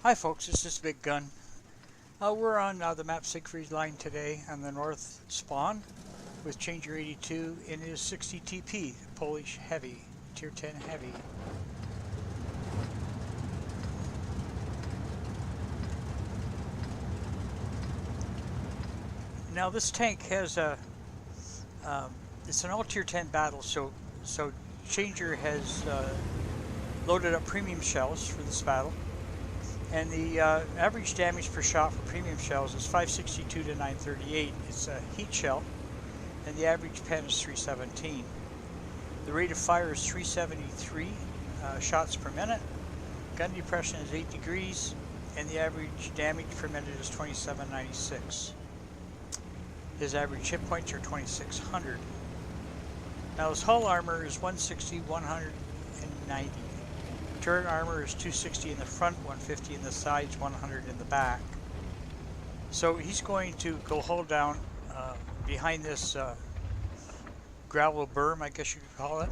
Hi folks, this is Big Gun. We're on the map Sigfried line today on the north spawn with Changer 82 in his 60 TP, Polish Heavy, Tier 10 Heavy. Now this tank has it's an all Tier 10 battle, so Changer has loaded up premium shells for this battle. And the average damage per shot for premium shells is 562 to 938. It's a heat shell, and the average pen is 317. The rate of fire is 373 shots per minute. Gun depression is 8 degrees, and the average damage per minute is 2796. His average hit points are 2600. Now his hull armor is 160, 190. Turret armor is 260 in the front, 150 in the sides, 100 in the back. So he's going to go hold down behind this gravel berm, I guess you could call it,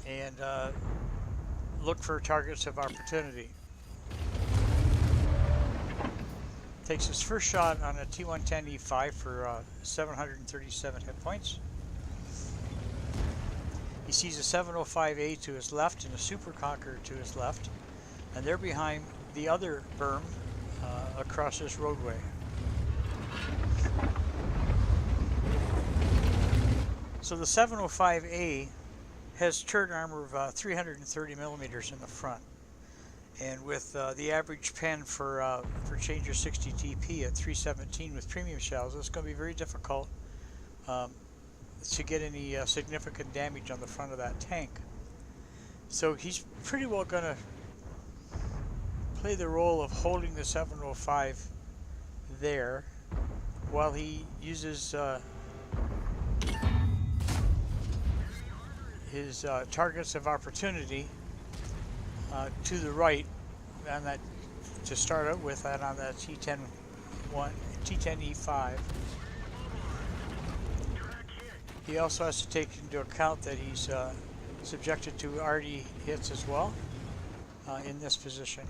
and look for targets of opportunity. Takes his first shot on a T110E5 for 737 hit points. He sees a 705A to his left and a Super Conqueror to his left, and they're behind the other berm across this roadway. So the 705A has turret armor of 330 millimeters in the front, and with the average pen for Changer 60 TP at 317 with premium shells, it's going to be very difficult to get any significant damage on the front of that tank. So he's pretty well going to play the role of holding the 705 there while he uses his targets of opportunity to the right on that, to start out with, that on that T10E5. He also has to take into account that he's subjected to RD hits as well in this position.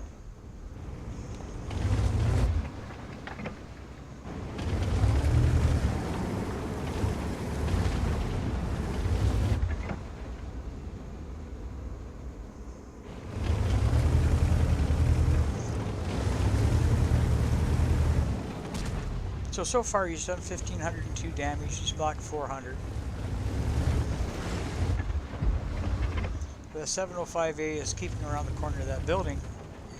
So far he's done 1,502 damage, he's blocked 400. The 705A is keeping around the corner of that building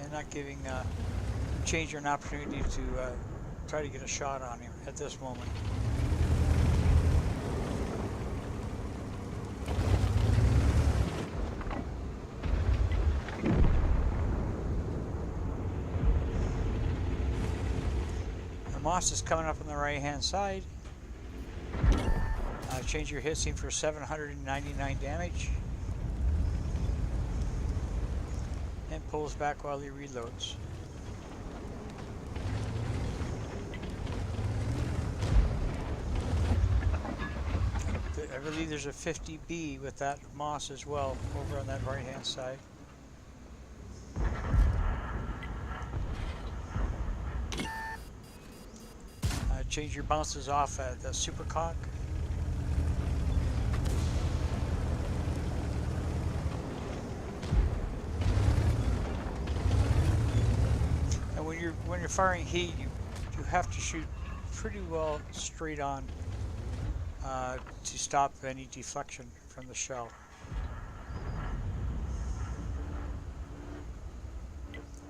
and not giving Changer an opportunity to try to get a shot on him at this moment. The Moss is coming up on the right hand side. Changer hits him for 799 damage. And pulls back while he reloads. I believe there's a 50B with that Moss as well over on that right hand side. Changer bounces off at the Super Conk. When you're firing heat, you have to shoot pretty well straight on to stop any deflection from the shell.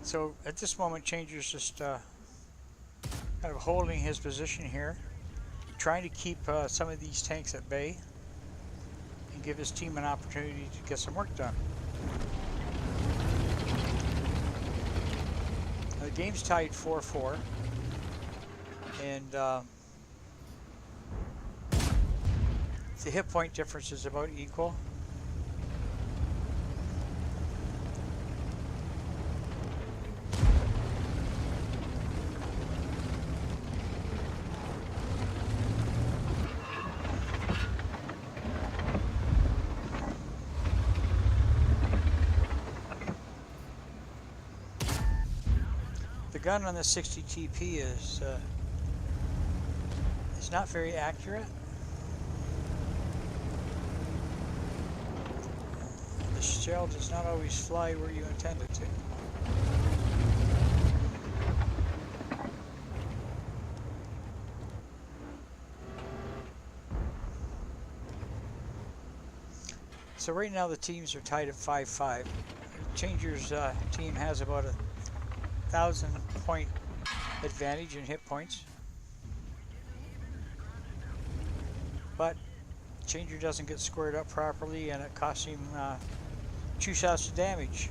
So at this moment, Changer's just kind of holding his position here, trying to keep some of these tanks at bay and give his team an opportunity to get some work done. The game's tied 4-4, and the hit point difference is about equal. The gun on the 60 TP is not very accurate. The shell does not always fly where you intend it to. So right now the teams are tied at 5-5. Changer's team has about 1,000 point advantage in hit points, but Changer doesn't get squared up properly, and it costs him 2 shots of damage.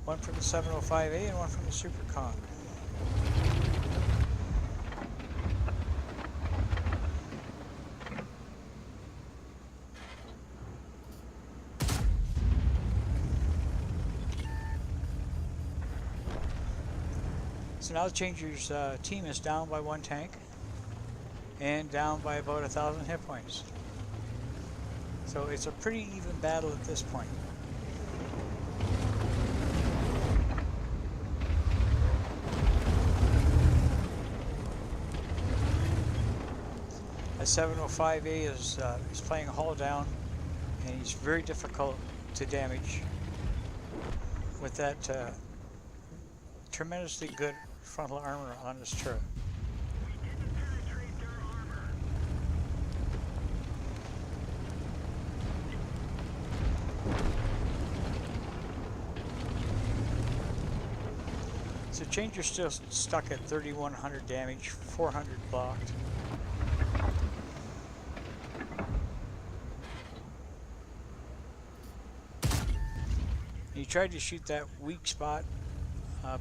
One from the 705A and one from the Super Con. So now the Changer's team is down by 1 tank and down by about 1,000 hit points. So it's a pretty even battle at this point. A 705A is playing hull down, and he's very difficult to damage with that tremendously good frontal armor on his turret. So Changer's still stuck at 3,100 damage, 400 blocked. He tried to shoot that weak spot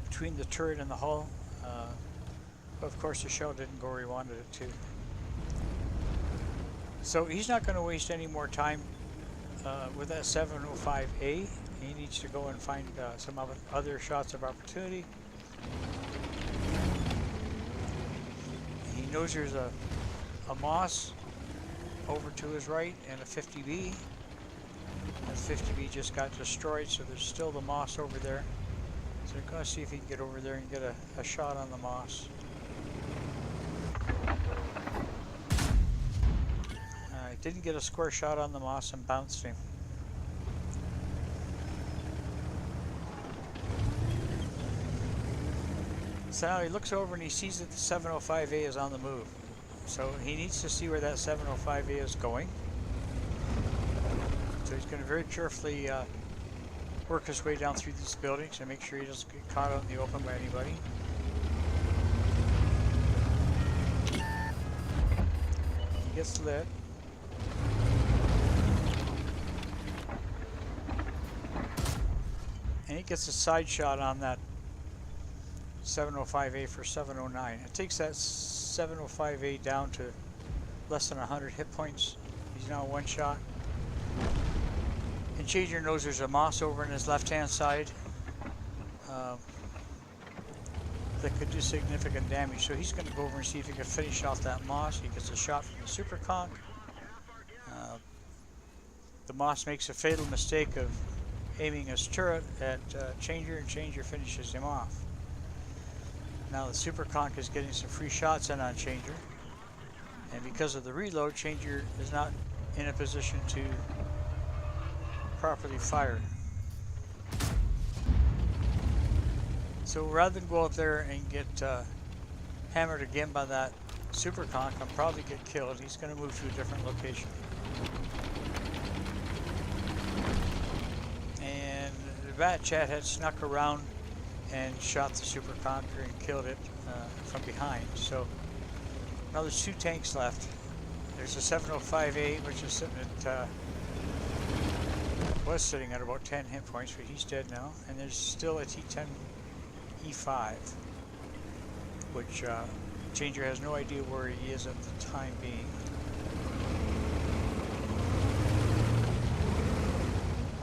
between the turret and the hull, but of course the shell didn't go where he wanted it to. So he's not going to waste any more time with that 705A. He needs to go and find some other shots of opportunity. He knows there's a Moss over to his right and a 50B. That 50B just got destroyed, so there's still the Moss over there. So we're going to see if he can get over there and get a shot on the Moss. Didn't get a square shot on the Moss and bounced him. So now he looks over and he sees that the 705A is on the move. So he needs to see where that 705A is going. So he's going to very carefully work his way down through these buildings and make sure he doesn't get caught out in the open by anybody. He gets lit. And he gets a side shot on that 705A for 709. It takes that 705A down to less than 100 hit points. He's now 1 shot. And Changer knows there's a Moss over in his left-hand side that could do significant damage. So he's going to go over and see if he can finish off that Moss. He gets a shot from the Super Conch. The Moss makes a fatal mistake of aiming his turret at Changer, and Changer finishes him off. Now the Super Conch is getting some free shots in on Changer, and because of the reload, Changer is not in a position to properly fire. So rather than go out there and get hammered again by that Super Conch and probably get killed, he's going to move to a different location. And the Bat Chat had snuck around and shot the Super Conqueror and killed it from behind. So now there's 2 tanks left. There's a 705A, which is sitting at was sitting at about 10 hit points, but he's dead now. And there's still a T10E5, which Changer has no idea where he is at the time being.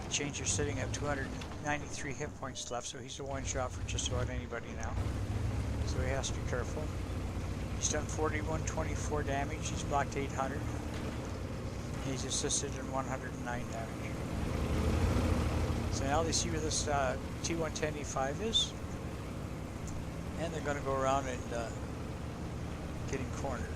Changer's sitting at 293 hit points left, so he's a 1 shot for just about anybody now. So he has to be careful. He's done 4124 damage, he's blocked 800. He's assisted in 109 damage. So now they see where this T110E5 is. and they're going to go around and get him cornered.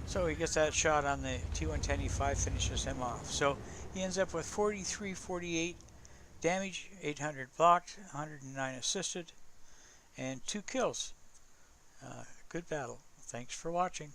So he gets that shot on the T-110E5, finishes him off. So he ends up with 43-48 damage, 800 blocked, 109 assisted, and 2 kills. Good battle. Thanks for watching.